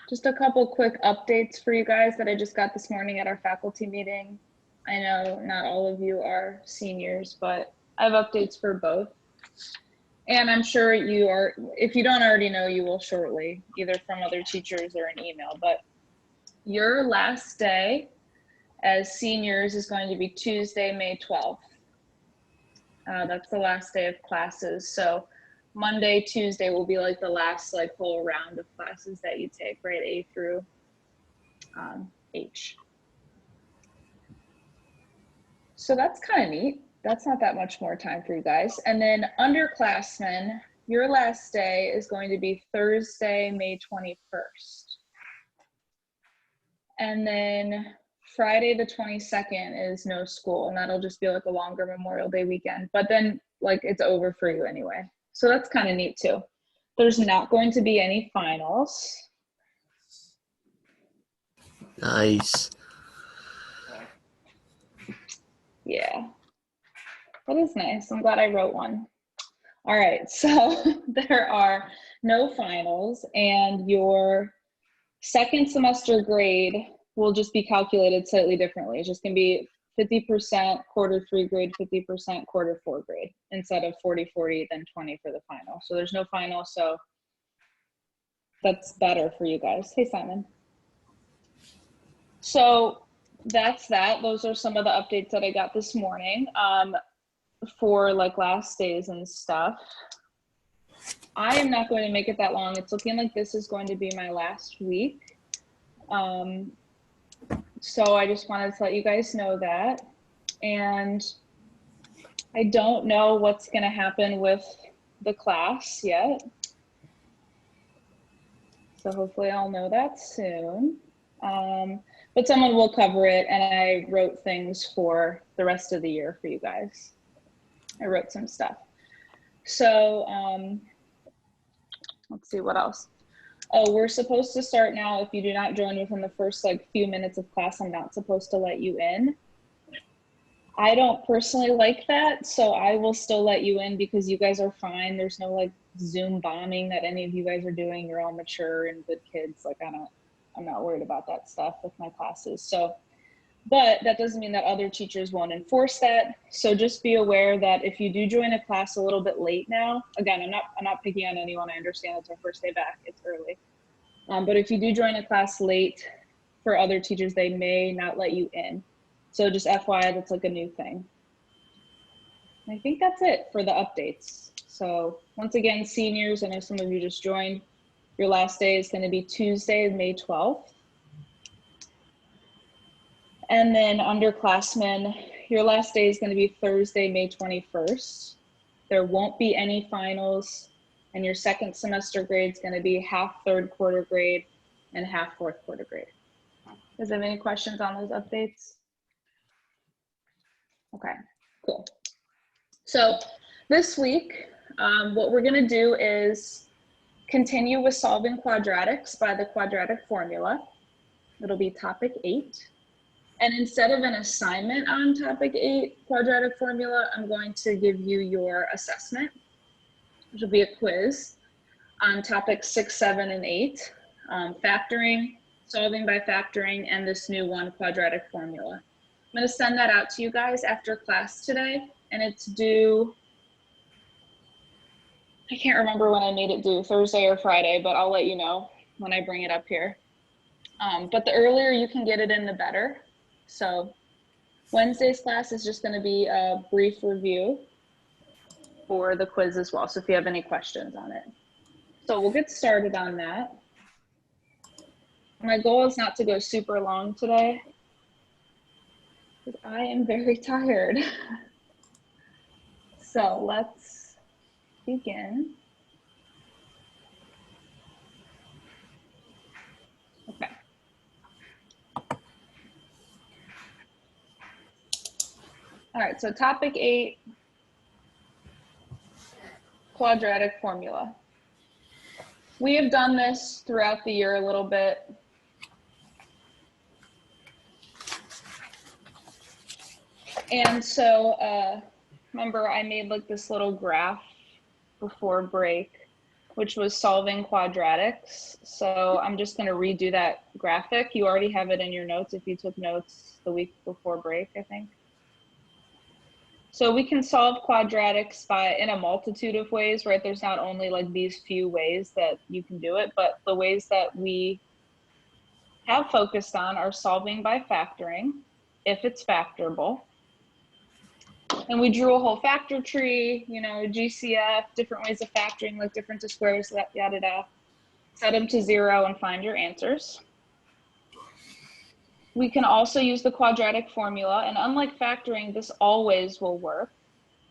Just a couple quick updates for you guys that I just got this morning at our faculty meeting. I know not all of you are seniors, but I have updates for both. And I'm sure you are, if you don't already know, you will shortly, either from other teachers or an email. But your last day as seniors is going to be Tuesday, May 12th. That's the last day of classes. So Monday, Tuesday will be like the last like whole round of classes that you take, right? A through H. So that's kind of neat. That's not that much more time for you guys. And then underclassmen, your last day is going to be Thursday, May 21st. And then Friday the 22nd is no school, and that'll just be like a longer Memorial Day weekend. But then like it's over for you anyway. So that's kind of neat too. There's not going to be any finals. Nice. Yeah, that is nice. I'm glad I wrote one. All right, so there are no finals, and your second semester grade will just be calculated slightly differently. It's just gonna be 50% quarter 3 grade, 50% quarter 4 grade, instead of 40-40, then 20 for the final. So there's no final, so that's better for you guys. Hey, Simon. So that's that. Those are some of the updates that I got this morning for like last days and stuff. I am not going to make it that long. It's looking like this is going to be my last week. So I just wanted to let you guys know that. And I don't know what's going to happen with the class yet. So hopefully I'll know that soon. But someone will cover it, and I wrote things for the rest of the year for you guys. I wrote some stuff. So let's see what else. Oh, we're supposed to start now. If you do not join within the first like few minutes of class, I'm not supposed to let you in. I don't personally like that, so I will still let you in because you guys are fine. There's no like Zoom bombing that any of you guys are doing. You're all mature and good kids. Like I'm not worried about that stuff with my classes. So, but that doesn't mean that other teachers won't enforce that. So just be aware that if you do join a class a little bit late now, again, I'm not picking on anyone. I understand it's our first day back, it's early. But if you do join a class late, for other teachers, they may not let you in. So just FYI, that's like a new thing. And I think that's it for the updates. So once again, seniors, I know some of you just joined, your last day is going to be Tuesday, May 12th. And then underclassmen, your last day is going to be Thursday, May 21st. There won't be any finals, and your second semester grade is going to be half third quarter grade and half fourth quarter grade. Does anyone have any questions on those updates? Okay, cool. So this week, what we're going to do is continue with solving quadratics by the quadratic formula. It'll be topic 8. And instead of an assignment on topic 8, quadratic formula, I'm going to give you your assessment, which will be a quiz on topics 6, 7, and 8, factoring, solving by factoring, and this new one, quadratic formula. I'm going to send that out to you guys after class today, and it's due, I can't remember when I made it due, Thursday or Friday, but I'll let you know when I bring it up here. But the earlier you can get it in, the better. So Wednesday's class is just going to be a brief review for the quiz as well. So if you have any questions on it. So we'll get started on that. My goal is not to go super long today, because I am very tired. So let's begin. Okay. All right, so topic 8, quadratic formula. We have done this throughout the year a little bit. And so remember I made like this little graph before break which was solving quadratics. So I'm just going to redo that graphic. You already have it in your notes if you took notes the week before break, I think. So we can solve quadratics in a multitude of ways, right? There's not only like these few ways that you can do it, but the ways that we have focused on are solving by factoring, if it's factorable. And we drew a whole factor tree, you know, GCF, different ways of factoring, like different to squares, yada, yada. Set them to 0 and find your answers. We can also use the quadratic formula, and unlike factoring, this always will work,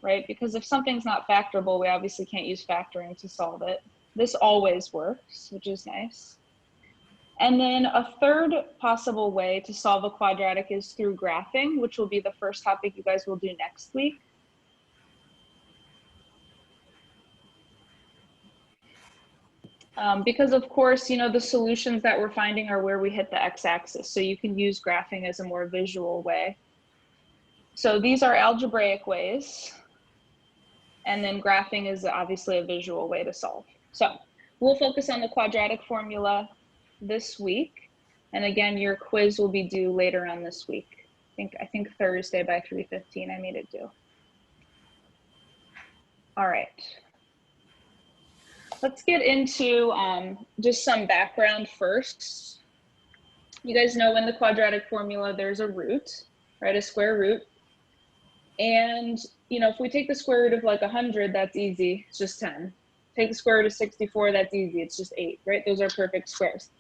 right? Because if something's not factorable, we obviously can't use factoring to solve it. This always works, which is nice. And then a third possible way to solve a quadratic is through graphing, which will be the first topic you guys will do next week. Because of course, you know, the solutions that we're finding are where we hit the x-axis. So you can use graphing as a more visual way. So these are algebraic ways. And then graphing is obviously a visual way to solve. So we'll focus on the quadratic formula this week. And again, your quiz will be due later on this week. I think Thursday by 3:15 I made it due. All right. Let's get into just some background first. You guys know in the quadratic formula, there's a root, right? A square root. And, you know, if we take the square root of like 100, that's easy. It's just 10. Take the square root of 64, that's easy. It's just 8, right? Those are perfect squares.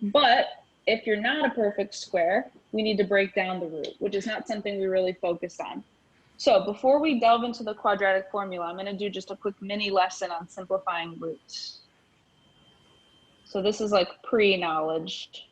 But if you're not a perfect square, we need to break down the root, which is not something we really focus on. So before we delve into the quadratic formula, I'm going to do just a quick mini lesson on simplifying roots. So this is like pre-knowledge.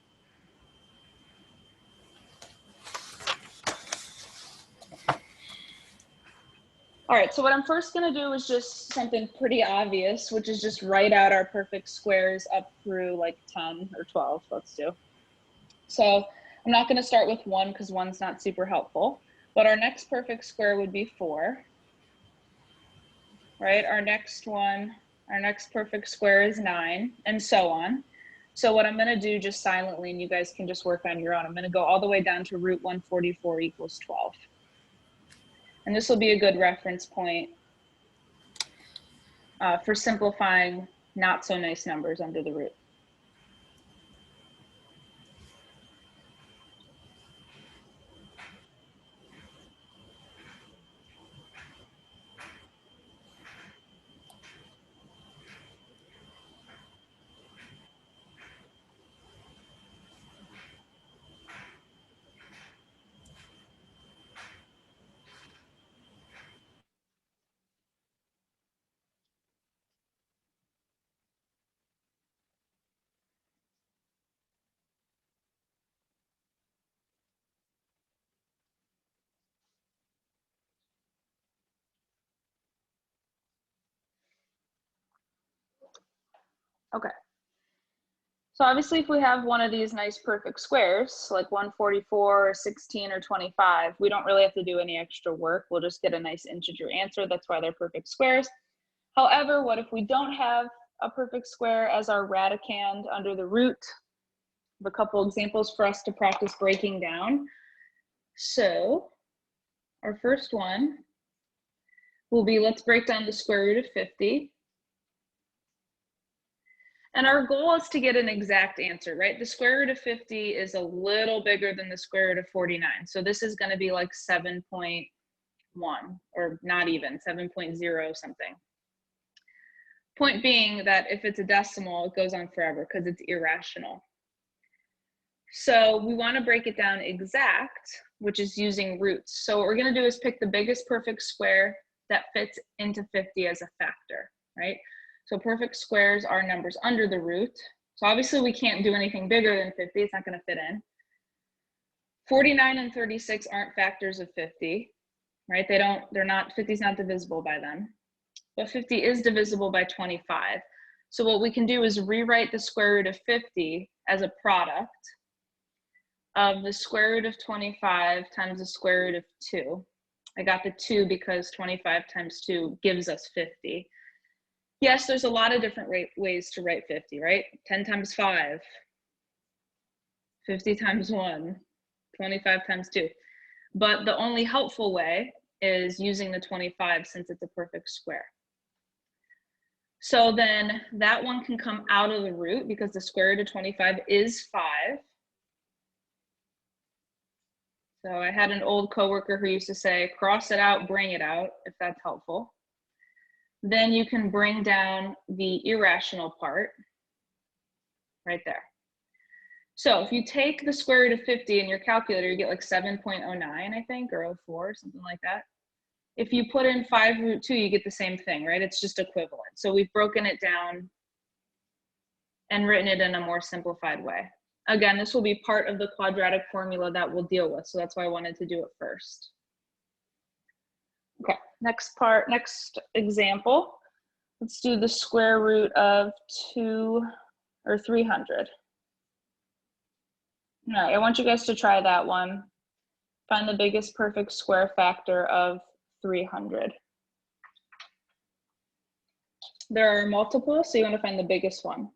All right, so what I'm first going to do is just something pretty obvious, which is just write out our perfect squares up through like 10 or 12. Let's do. So I'm not going to start with 1 because 1's not super helpful, but our next perfect square would be 4, right? Our next perfect square is 9, and so on. So what I'm going to do just silently, and you guys can just work on your own, I'm going to go all the way down to root 144 equals 12. And this will be a good reference point for simplifying not so nice numbers under the root. Okay. So obviously if we have one of these nice perfect squares, like 144 or 16 or 25, we don't really have to do any extra work. We'll just get a nice integer answer. That's why they're perfect squares. However, what if we don't have a perfect square as our radicand under the root? I have a couple examples for us to practice breaking down. So our first one will be, let's break down the square root of 50. And our goal is to get an exact answer, right? The square root of 50 is a little bigger than the square root of 49. So this is going to be like 7.1 or not even 7.0 something. Point being that if it's a decimal, it goes on forever because it's irrational. So we want to break it down exact, which is using roots. So what we're going to do is pick the biggest perfect square that fits into 50 as a factor, right? So perfect squares are numbers under the root. So obviously we can't do anything bigger than 50. It's not going to fit in. 49 and 36 aren't factors of 50, right? 50 is not divisible by them. But 50 is divisible by 25. So what we can do is rewrite the square root of 50 as a product of the square root of 25 times the square root of 2. I got the 2 because 25 times 2 gives us 50. Yes, there's a lot of different ways to write 50, right? 10 times 5, 50 times 1, 25 times 2. But the only helpful way is using the 25 since it's a perfect square. So then that one can come out of the root because the square root of 25 is 5. So I had an old coworker who used to say, cross it out, bring it out, if that's helpful. Then you can bring down the irrational part right there. So if you take the square root of 50 in your calculator, you get like 7.09, I think, or 04, something like that. If you put in 5 root 2, you get the same thing, right? It's just equivalent. So we've broken it down and written it in a more simplified way. Again, this will be part of the quadratic formula that we'll deal with. So that's why I wanted to do it first. Okay, next example. Let's do the square root of 300. All right, I want you guys to try that one. Find the biggest perfect square factor of 300. There are multiple, so you want to find the biggest one.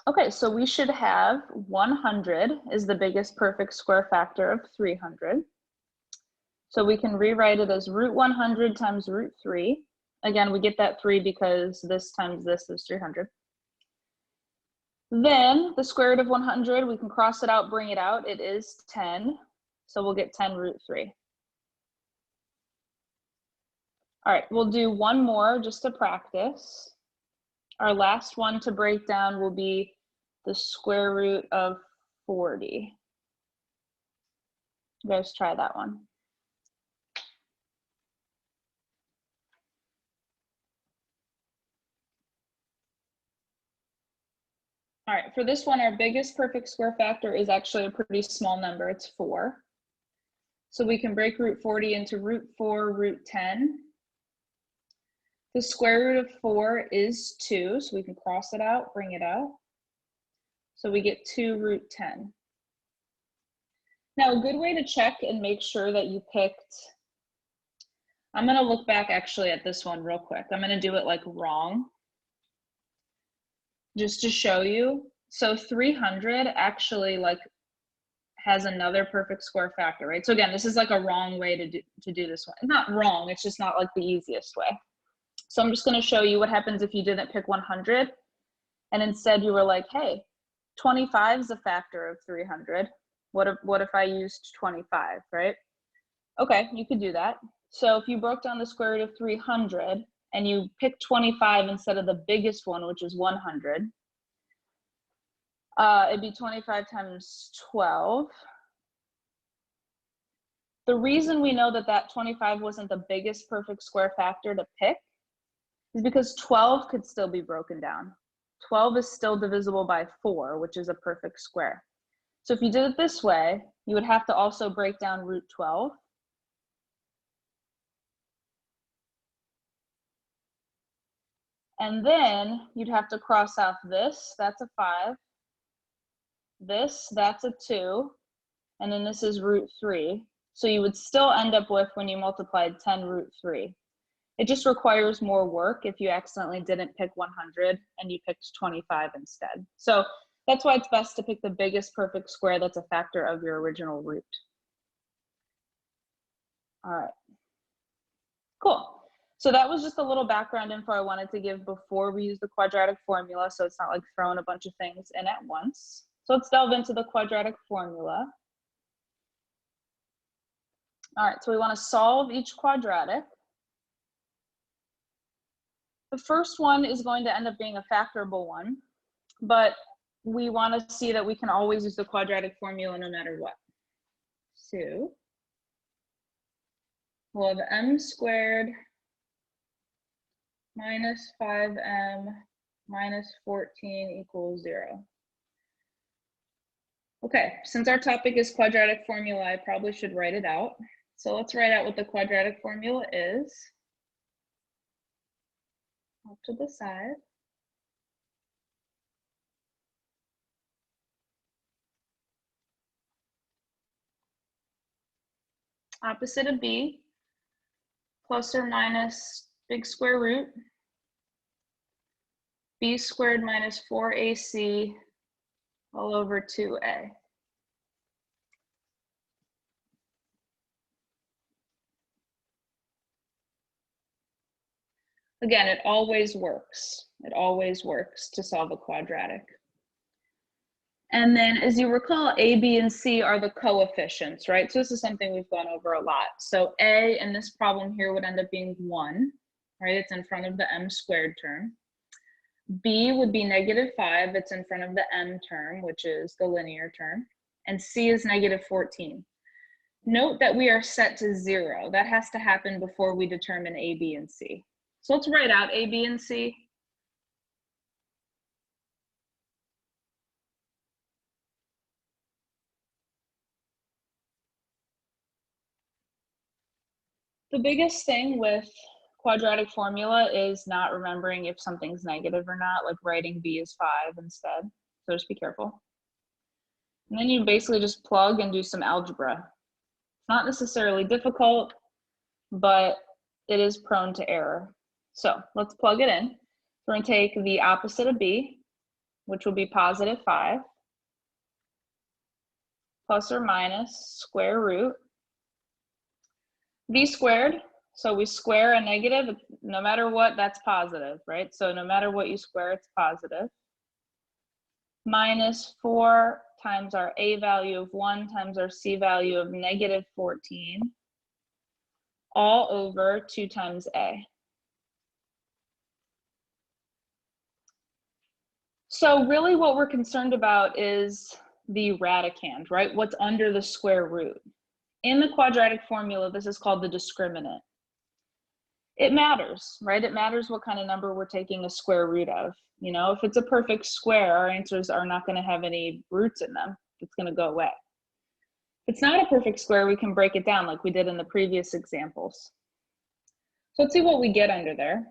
Okay, so we should have 100 is the biggest perfect square factor of 300. So we can rewrite it as root 100 times root 3. Again, we get that 3 because this times this is 300. Then the square root of 100, we can cross it out, bring it out. It is 10. So we'll get 10 root 3. All right, we'll do one more just to practice. Our last one to break down will be the square root of 40. You guys try that one. All right, for this one, our biggest perfect square factor is actually a pretty small number. It's 4. So we can break root 40 into root 4, root 10. The square root of 4 is 2, so we can cross it out, bring it out. So we get 2 root 10. Now, a good way to check and make sure that you picked, I'm going to look back actually at this one real quick. I'm going to do it like wrong, just to show you. So 300 actually like has another perfect square factor, right? So again, this is like a wrong way to do this one. Not wrong, it's just not like the easiest way. So I'm just going to show you what happens if you didn't pick 100 and instead you were like, hey, 25 is a factor of 300. What if I used 25, right? Okay, you could do that. So if you broke down the square root of 300 and you picked 25 instead of the biggest one, which is 100, it'd be 25 times 12. The reason we know that that 25 wasn't the biggest perfect square factor to pick is because 12 could still be broken down. 12 is still divisible by 4, which is a perfect square. So if you did it this way, you would have to also break down root 12. And then you'd have to cross off this, that's a 5. This, that's a 2. And then this is root 3. So you would still end up with, when you multiplied, 10 root 3. It just requires more work if you accidentally didn't pick 100 and you picked 25 instead. So that's why it's best to pick the biggest perfect square that's a factor of your original root. All right, cool. So that was just a little background info I wanted to give before we use the quadratic formula, so it's not like throwing a bunch of things in at once. So let's delve into the quadratic formula. All right, so we want to solve each quadratic. The first one is going to end up being a factorable one, but we want to see that we can always use the quadratic formula no matter what. 2. We'll have m squared minus 5m minus 14 equals 0. Okay, since our topic is quadratic formula, I probably should write it out. So let's write out what the quadratic formula is. Off to the side. Opposite of b, plus or minus big square root, b squared minus 4ac all over 2a. Again, it always works. It always works to solve a quadratic. And then, as you recall, a, b, and c are the coefficients, right? So this is something we've gone over a lot. So a in this problem here would end up being 1, right? It's in front of the m squared term. B would be -5. It's in front of the m term, which is the linear term. And c is -14. Note that we are set to 0. That has to happen before we determine a, b, and c. So let's write out a, b, and c. The biggest thing with quadratic formula is not remembering if something's negative or not, like writing b is 5 instead. So just be careful. And then you basically just plug and do some algebra. It's not necessarily difficult, but it is prone to error. So let's plug it in. We're going to take the opposite of b, which will be +5, plus or minus square root v squared. So we square a negative, no matter what, that's positive, right? So no matter what you square, it's positive. Minus 4 times our a value of 1 times our c value of -14, all over 2 times a. So really what we're concerned about is the radicand, right? What's under the square root. In the quadratic formula, this is called the discriminant. It matters, right? It matters what kind of number we're taking a square root of. You know, if it's a perfect square, our answers are not going to have any roots in them. It's going to go away. If it's not a perfect square, we can break it down like we did in the previous examples. So let's see what we get under there.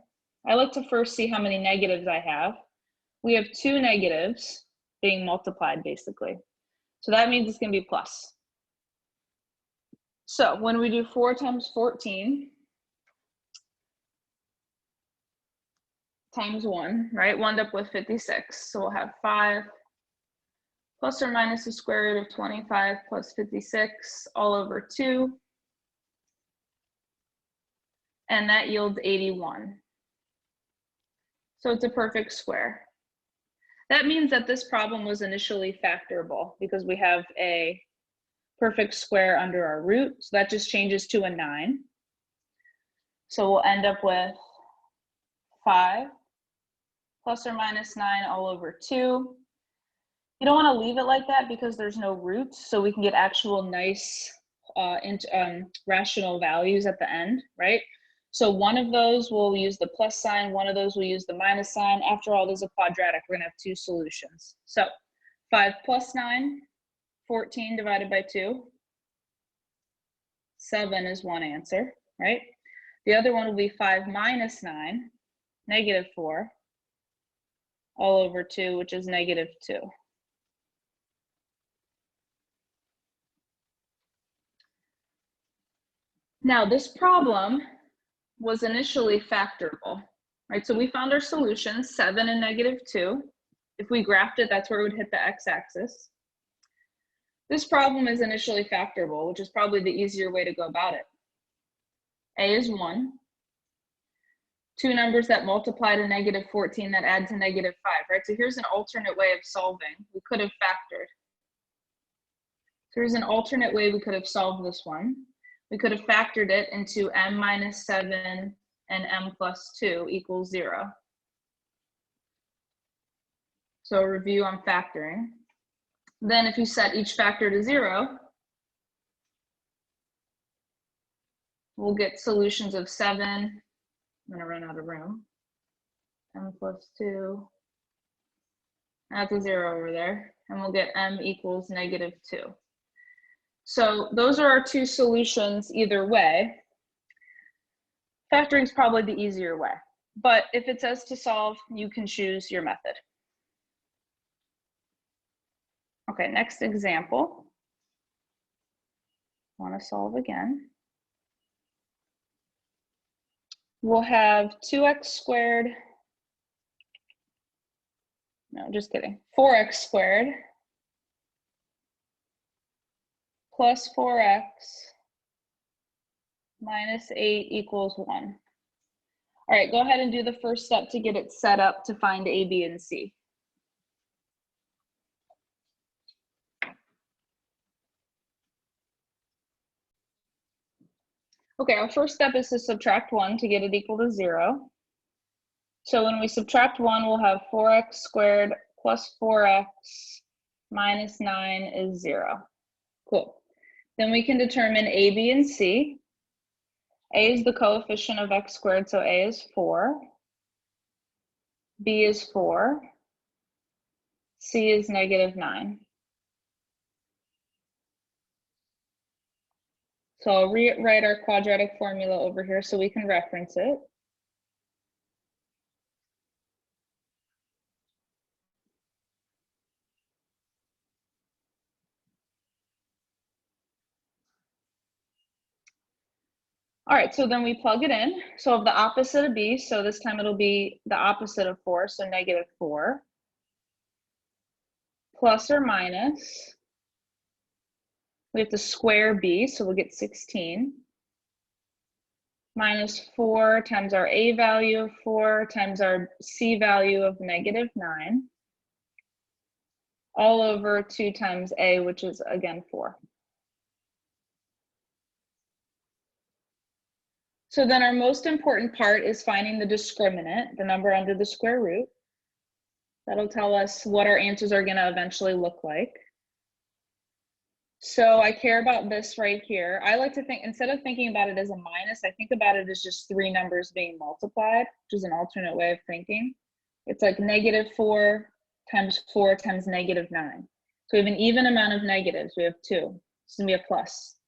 I like to first see how many negatives I have. We have 2 negatives being multiplied, basically. So that means it's going to be plus. So when we do 4 times 14 times 1, right, we'll end up with 56. So we'll have 5 plus or minus the square root of 25 plus 56 all over 2. And that yields 81. So it's a perfect square. That means that this problem was initially factorable because we have a perfect square under our root. So that just changes to a 9. So we'll end up with 5 plus or minus 9 all over 2. You don't want to leave it like that because there's no roots, so we can get actual nice rational values at the end, right? So one of those will use the plus sign, one of those will use the minus sign. After all, there's a quadratic. We're going to have 2 solutions. So 5 plus 9, 14 divided by 2. 7 is one answer, right? The other one will be 5 minus 9, -4, all over 2, which is -2. Now, this problem was initially factorable, right? So we found our solution, 7 and -2. If we graphed it, that's where it would hit the x-axis. This problem is initially factorable, which is probably the easier way to go about it. A is 1. 2 numbers that multiply to -14 that add to -5, right? So here's an alternate way of solving. We could have factored. So here's an alternate way we could have solved this one. We could have factored it into m minus 7 and m plus 2 equals 0. So a review on factoring. Then if you set each factor to 0, we'll get solutions of 7. I'm going to run out of room. 10 plus 2. That's a 0 over there. And we'll get m equals -2. So those are our two solutions either way. Factoring is probably the easier way. But if it says to solve, you can choose your method. Okay, next example. Want to solve again. We'll have 2x squared. No, just kidding. 4x squared plus 4x minus 8 equals 1. All right, go ahead and do the first step to get it set up to find a, b, and c. Okay, our first step is to subtract 1 to get it equal to 0. So when we subtract 1, we'll have 4x squared plus 4x minus 9 is 0. Cool. Then we can determine a, b, and c. A is the coefficient of x squared, so a is 4. B is 4. C is -9. So I'll rewrite our quadratic formula over here so we can reference it. All right, so then we plug it in. So of the opposite of b, so this time it'll be the opposite of 4, so -4. Plus or minus, we have to square b, so we'll get 16. Minus 4 times our a value of 4 times our c value of -9. All over 2 times a, which is again 4. So then our most important part is finding the discriminant, the number under the square root. That'll tell us what our answers are going to eventually look like. So I care about this right here. I like to think, instead of thinking about it as a minus, I think about it as just 3 numbers being multiplied, which is an alternate way of thinking. It's like -4 times 4 times -9. So we have an even amount of negatives. We have 2. It's going to be a plus.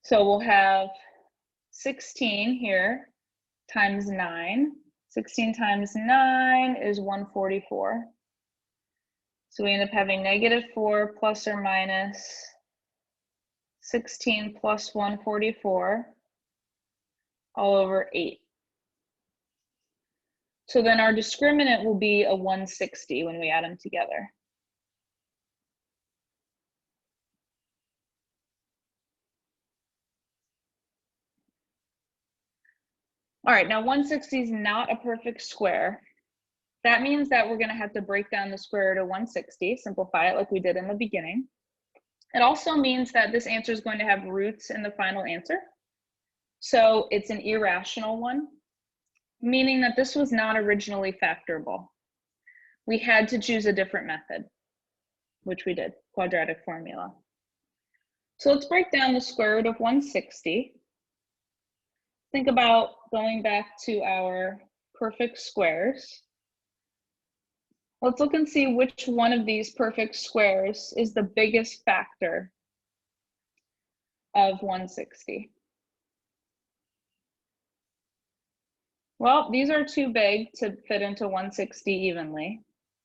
So we'll have 16 here times 9. 16 times 9 is 144. So we end up having -4 plus or minus 16 plus 144 all over 8. So then our discriminant will be a 160 when we add them together. All right, now 160 is not a perfect square. That means that we're going to have to break down the square root of 160, simplify it like we did in the beginning. It also means that this answer is going to have roots in the final answer. So it's an irrational one, meaning that this was not originally factorable. We had to choose a different method, which we did, quadratic formula. So let's break down the square root of 160. Think about going back to our perfect squares. Let's look and see which one of these perfect squares is the biggest factor of 160. Well, these are too big to fit into 160 evenly.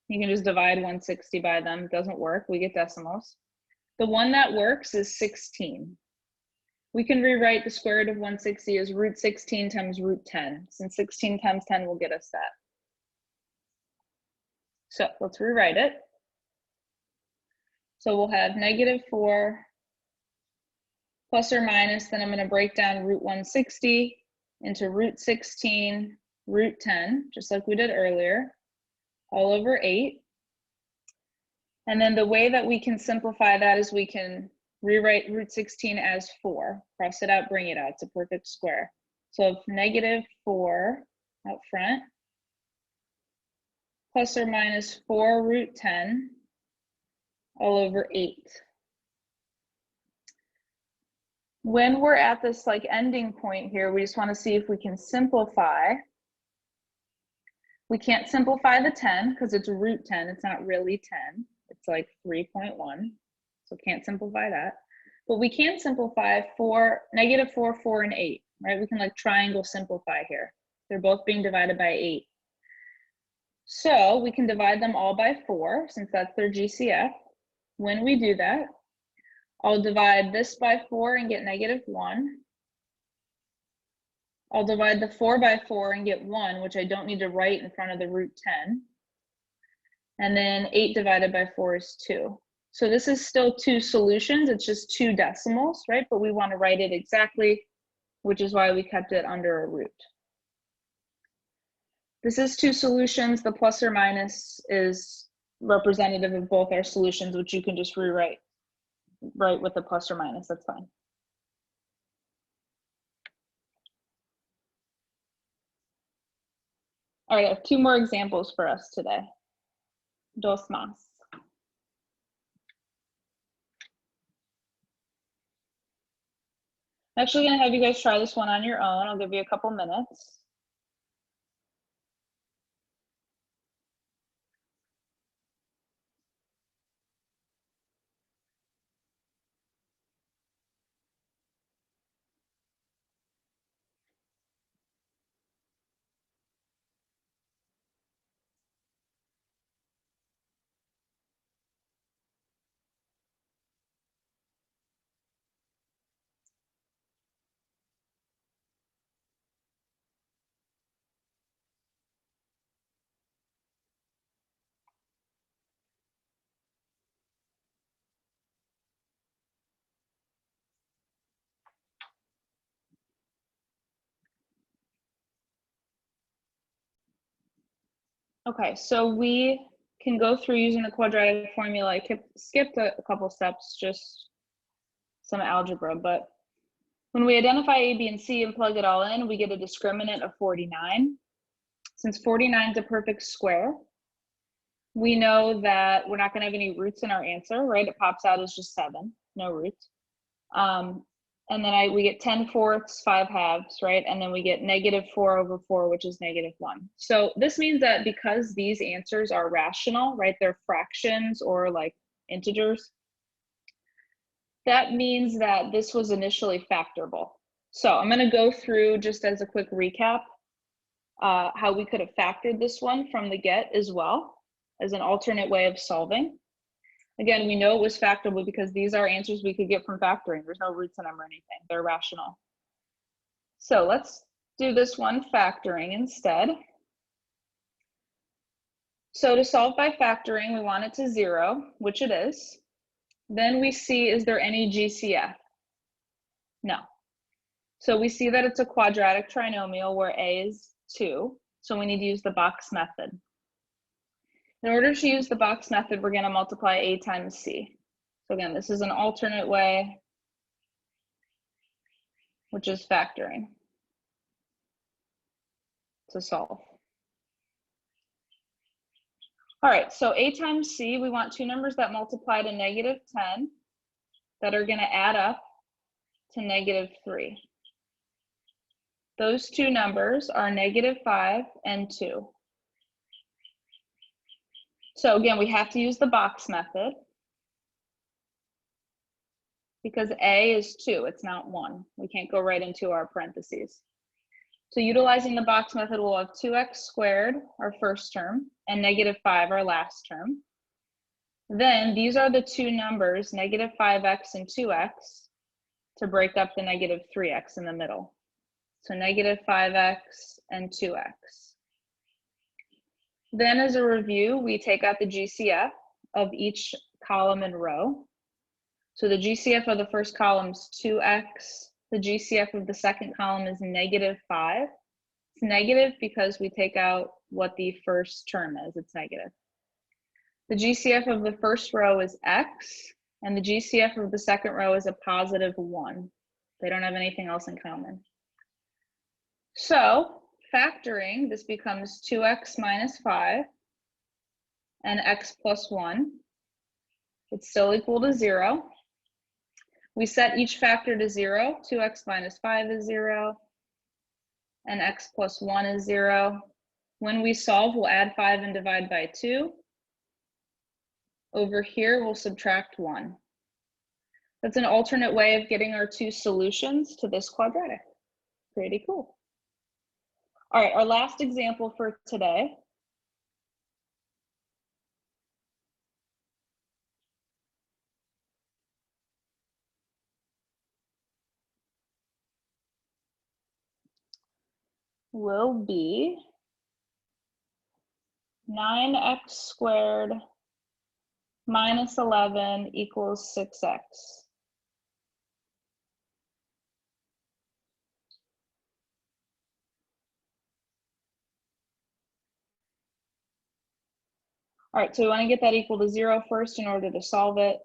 You can just divide 160 by them. It doesn't work. We get decimals. The one that works is 16. We can rewrite the square root of 160 as root 16 times root 10, since 16 times 10 will get us that. So let's rewrite it. So we'll have -4 plus or minus, then I'm going to break down root 160 into root 16, root 10, just like we did earlier, all over 8. And then the way that we can simplify that is we can rewrite root 16 as 4. Cross it out, bring it out. It's a perfect square. So -4 out front, plus or minus 4 root 10 all over 8. When we're at this like ending point here, we just want to see if we can simplify. We can't simplify the 10 because it's root 10. It's not really 10. It's like 3.1. So can't simplify that. But we can simplify negative 4, 4, and 8, right? We can like triangle simplify here. They're both being divided by 8. So we can divide them all by 4 since that's their GCF. When we do that, I'll divide this by 4 and get negative 1. I'll divide the 4 by 4 and get 1, which I don't need to write in front of the root 10. And then 8 divided by 4 is 2. So this is still 2 solutions. It's just 2 decimals, right? But we want to write it exactly, which is why we kept it under a root. This is 2 solutions. The plus or minus is representative of both our solutions, which you can just rewrite right with the plus or minus. That's fine. All right, I have 2 more examples for us today. Dos más. I'm actually going to have you guys try this one on your own. I'll give you a couple minutes. Okay, so we can go through using the quadratic formula. I skipped a couple steps, just some algebra, but when we identify A, B, and C and plug it all in, we get a discriminant of 49. Since 49 is a perfect square, we know that we're not going to have any roots in our answer, right? It pops out as just 7, no roots. And then we get 10/4, 5/2, right? And then we get negative 4 over 4, which is negative 1. So this means that because these answers are rational, right? They're fractions or like integers. That means that this was initially factorable. So I'm going to go through just as a quick recap how we could have factored this one from the get as well as an alternate way of solving. Again, we know it was factorable because these are answers we could get from factoring. There's no roots in them or anything. They're rational. So let's do this one factoring instead. So to solve by factoring, we want it to 0, which it is. Then we see, is there any GCF? No. So we see that it's a quadratic trinomial where A is 2. So we need to use the box method. In order to use the box method, we're going to multiply A times C. So again, this is an alternate way, which is factoring to solve. All right, so A times C, we want 2 numbers that multiply to negative 10 that are going to add up to negative 3. Those 2 numbers are negative 5 and 2. So again, we have to use the box method because A is 2, it's not 1. We can't go right into our parentheses. So utilizing the box method, we'll have 2x squared, our first term, and negative 5, our last term. Then these are the 2 numbers, negative 5x and 2x, to break up the negative 3x in the middle. So negative 5x and 2x. Then as a review, we take out the GCF of each column and row. So the GCF of the first column is 2x. The GCF of the second column is negative 5. It's negative because we take out what the first term is. It's negative. The GCF of the first row is x, and the GCF of the second row is a positive 1. They don't have anything else in common. So factoring, this becomes 2x minus 5 and x plus 1. It's still equal to 0. We set each factor to 0. 2x minus 5 is 0. And x plus 1 is 0. When we solve, we'll add 5 and divide by 2. Over here, we'll subtract 1. That's an alternate way of getting our two solutions to this quadratic. Pretty cool. All right, our last example for today. Will be 9x squared minus 11 equals 6x. All right, so we want to get that equal to 0 first in order to solve it.